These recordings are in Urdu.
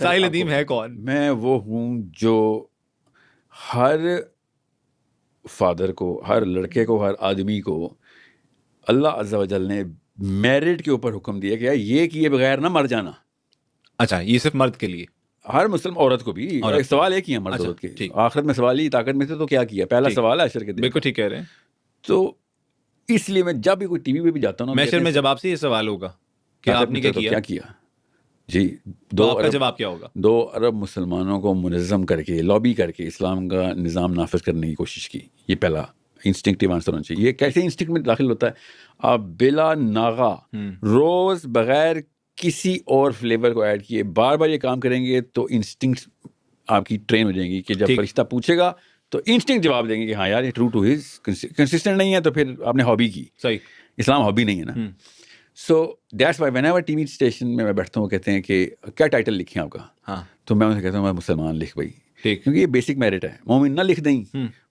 ساحل ندیم ہے کون؟ میں وہ ہوں جو ہر فادر کو، ہر لڑکے کو، ہر آدمی کو اللہ عز و جل نے میرٹ کے اوپر حکم دیا کہ یہ کیے بغیر نہ مر جانا. اچھا، یہ صرف مرد کے لیے؟ ہر مسلم عورت کو بھی. ایک سوال ایک ہی ہے مرد عورت کے، آخرت میں سوال ہی طاقت میں تھے تو کیا کیا، پہلا سوال ہے حشر کے دن. بالکل ٹھیک کہہ رہے ہیں. تو اس لیے میں جب بھی کوئی ٹی وی پہ بھی جاتا ہوں نا، محشر میں جب آپ سے یہ سوال ہوگا کہ آپ نے کیا کیا جی، آپ کا جواب کیا ہوگا؟ 2 ارب مسلمانوں کو منظم کر کے، لابی کر کے اسلام کا نظام نافذ کرنے کی کوشش کی. یہ پہلا انسٹنکٹیو آنسر ہونا چاہیے. یہ کیسے انسٹنکٹ میں داخل ہوتا ہے؟ آپ بلا ناغا روز بغیر کسی اور فلیور کو ایڈ کیے بار بار یہ کام کریں گے تو انسٹنکٹ آپ کی ٹرین ہو جائیں گی کہ جب فرشتہ پوچھے گا تو انسٹنکٹ جواب دیں گے کہ ہاں یار یہ ٹرو ٹو ہز. کنسسٹنٹ نہیں ہے تو پھر آپ نے ہابی کی. صحیح. اسلام ہابی نہیں ہے نا. So that's why when ever T V station میں بیٹھتا ہوں، کہتے ہیں کہ کیا ٹائٹل لکھیں آپ کا؟ ہاں، تو میں ان سے کہتا ہوں میں مسلمان لکھ بھائی، کیونکہ یہ بیسک میرٹ ہے. مومن نہ لکھ دیں،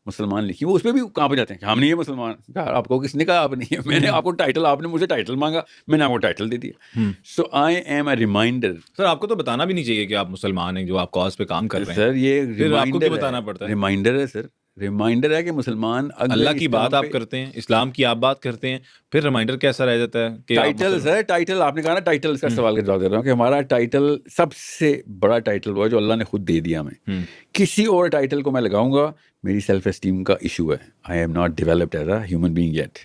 مسلمان لکھیں. وہ اس پہ بھی کہاں پہ جاتے ہیں کہ ہم نہیں ہے مسلمان. آپ کو کس نے کہا آپ نہیں ہے؟ میں نے آپ کو ٹائٹل، آپ نے مجھے ٹائٹل مانگا، میں نے آپ کو ٹائٹل دے دیا. سو آئی ایم اے ریمائنڈر. سر آپ کو تو بتانا بھی نہیں چاہیے کہ آپ مسلمان ہیں جو آپ کاز پہ کام کر رہے ہیں. سر یہ ریمائنڈر بتانا پڑتا ہے. ریمائنڈر ہے سر، ریمائنڈر ہے کہ مسلمان اللہ کی بات آپ کرتے ہیں، اسلام کی آپ بات کرتے ہیں، پھر ریمائنڈر کیسا رہ جاتا ہے کہ ٹائٹل. سر ٹائٹل آپ نے کہا نا، ٹائٹل اس کا سوال کا جواب دے رہا ہوں کہ ہمارا ٹائٹل سب سے بڑا ٹائٹل وہ ہے جو اللہ نے خود دے دیا ہمیں. کسی اور ٹائٹل کو میں لگاؤں گا، میری سیلف اسٹیم کا ایشو ہے. I am not developed as a human being yet.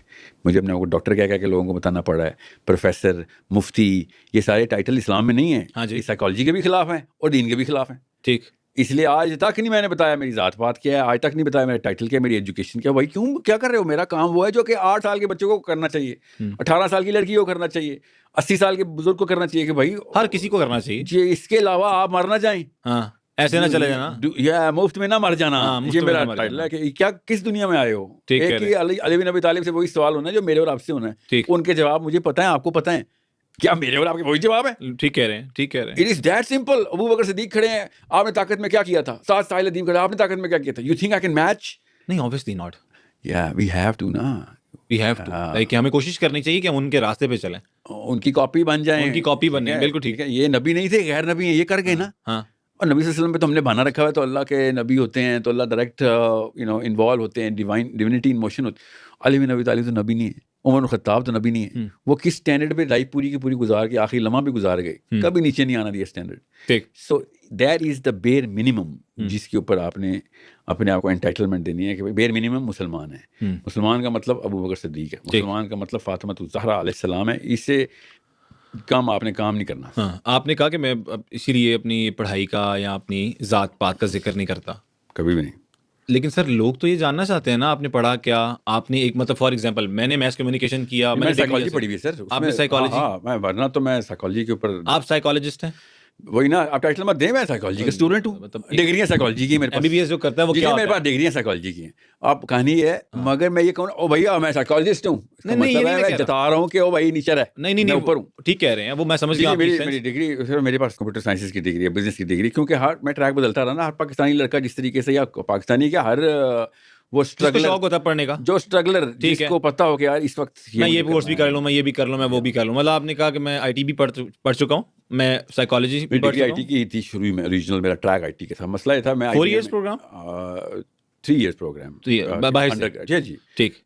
مجھے اپنے کو ڈاکٹر کہہ کے لوگوں کو بتانا پڑا ہے، پروفیسر، مفتی، یہ سارے ٹائٹل اسلام میں نہیں ہیں. یہ سائیکالوجی کے بھی خلاف ہیں اور دین کے بھی خلاف ہیں. ٹھیک، اس لیے آج تک نہیں میں نے بتایا میری ذات پات کیا ہے، آج تک نہیں بتایا میرا ٹائٹل کیا، میری ایجوکیشن کیا. بھائی کیوں کیا کر رہے ہو؟ میرا کام وہ ہے جو کہ 8 سال کے بچوں کو کرنا چاہیے، 18 سال کی لڑکی کو کرنا چاہیے، 80 سال کے بزرگ کو کرنا چاہیے، کہ بھائی ہر کسی کو کرنا چاہیے جی. اس کے علاوہ آپ مرنا جائیں، ہاں ایسے نہ چلے جانا، یا مفت میں نہ مر جانا. یہ میرا ٹائٹل ہے کہ کیا کس دنیا میں آئے ہو. ایک ہی علی بن ابی طالب سے وہی سوال ہونا ہے جو میرے اور آپ سے ہونا ہے. ان کے جواب مجھے پتہ ہے، آپ کو پتہ ہے. کیا میرے اور آپ کے وہی جواب ہے؟ ٹھیک کہہ رہے ہیں، ٹھیک کہہ رہے ہیں. It is that simple. Abu Bakr Siddiq کھڑے ہیں، آپ نے طاقت میں کیا کیا تھا؟ ساتھ ساحل ندیم کھڑے، آپ نے طاقت میں کیا کیا تھا؟ You think I can match? نہیں، obviously not. Yeah, we have to نا. We have to. کہ ہمیں کوشش کرنی چاہیے کہ ہم ان کے راستے پہ چلیں، ان کی کاپی بن جائیں. ان کی کاپی بنیں. بالکل ٹھیک ہے. یہ نبی نہیں تھے، غیر نبی ہیں، یہ کر گئے نا. ہاں. اور نبی صلی اللہ علیہ وسلم پہ تو ہم نے بہانا رکھا ہوا ہے، تو اللہ کے نبی ہوتے ہیں تو اللہ ڈائریکٹ انوالو ہوتے ہیں، ڈیوینٹی ان موشن ہوتی. علی بن ابی طالب تو نبی نہیں ہے، عمر الخطاب تو نبی نہیں ہے. وہ کس اسٹینڈرڈ پہ لائف پوری کی پوری گزار کے آخری لمحہ بھی گزار گئے، کبھی نیچے نہیں آنا دیا اسٹینڈرڈ. سو دیٹ از دا بیر منیمم جس کے اوپر آپ نے اپنے آپ کو انٹائٹلمنٹ دینی ہے کہ بیر منیمم مسلمان ہے. مسلمان کا مطلب ابو بکر صدیق ہے، مسلمان کا مطلب فاطمہ الزہرا علیہ السلام ہے. اس سے کم آپ نے کام نہیں کرنا. ہاں، آپ نے کہا کہ میں اسی لیے اپنی پڑھائی کا یا اپنی ذات پات کا ذکر نہیں کرتا، کبھی بھی نہیں. لیکن سر لوگ تو یہ جاننا چاہتے ہیں نا، آپ نے پڑھا کیا؟ آپ نے ایک مطلب فار ایگزامپل میں نے میس کمیونیکیشن کیا، میں نے سائیکالوجی پڑھی ہوئی ہے سر. آپ نے سائیکالوجی؟ ہاں، میں ورنہ تو میں سائیکالوجی کے اوپر. آپ سائیکالوجسٹ ہیں؟ وہی نا، آپ ٹائٹل مت دیں. میں سائیکالوجی کا اسٹوڈنٹ ہوں، ڈگریاں سائیکالوجی کی میرے پاس. MBBS جو کرتا ہے وہ کیا؟ میرے پاس ڈگریاں سائیکالوجی کی ہیں. آپ کہانی یہ ہے، مگر میں یہ کہوں او بھیا میں سائیکالوجسٹ ہوں، مطلب میں جتا رہا ہوں کہ او بھائی نیچر ہے. نہیں، اوپر ہوں. ٹھیک کہہ رہے ہیں، وہ میں سمجھ گیا. میری ڈگری سر، میرے پاس کمپیوٹر سائنسز کی ڈگری ہے، بزنس کی ڈگری. کیونکہ ہر میں ٹریک بدلتا رہا نا. ہر پاکستانی لڑکا جس طریقے سے، یا پاکستانی کیا، ہر وہ اسٹرگلر، شوق ہوتا ہے پڑھنے کا، جو اسٹرگلر جس کو پتا ہو کہ یار اس وقت میں یہ کورس بھی کر لوں، میں یہ بھی کر لوں، میں وہ بھی کر لوں. مطلب آپ نے کہا کہ میں آئی ٹی بھی پڑھ چکا ہوں، میں سائیکالوجی بھی پڑھ چکا ہوں. آئی ٹی کی تھی شروع میں، اوریجنل میرا ٹریک آئی ٹی کا تھا. مسئلہ یہ تھا میں 4 ایئرس پروگرام، 3 ایئرس پروگرام. جی ٹھیک.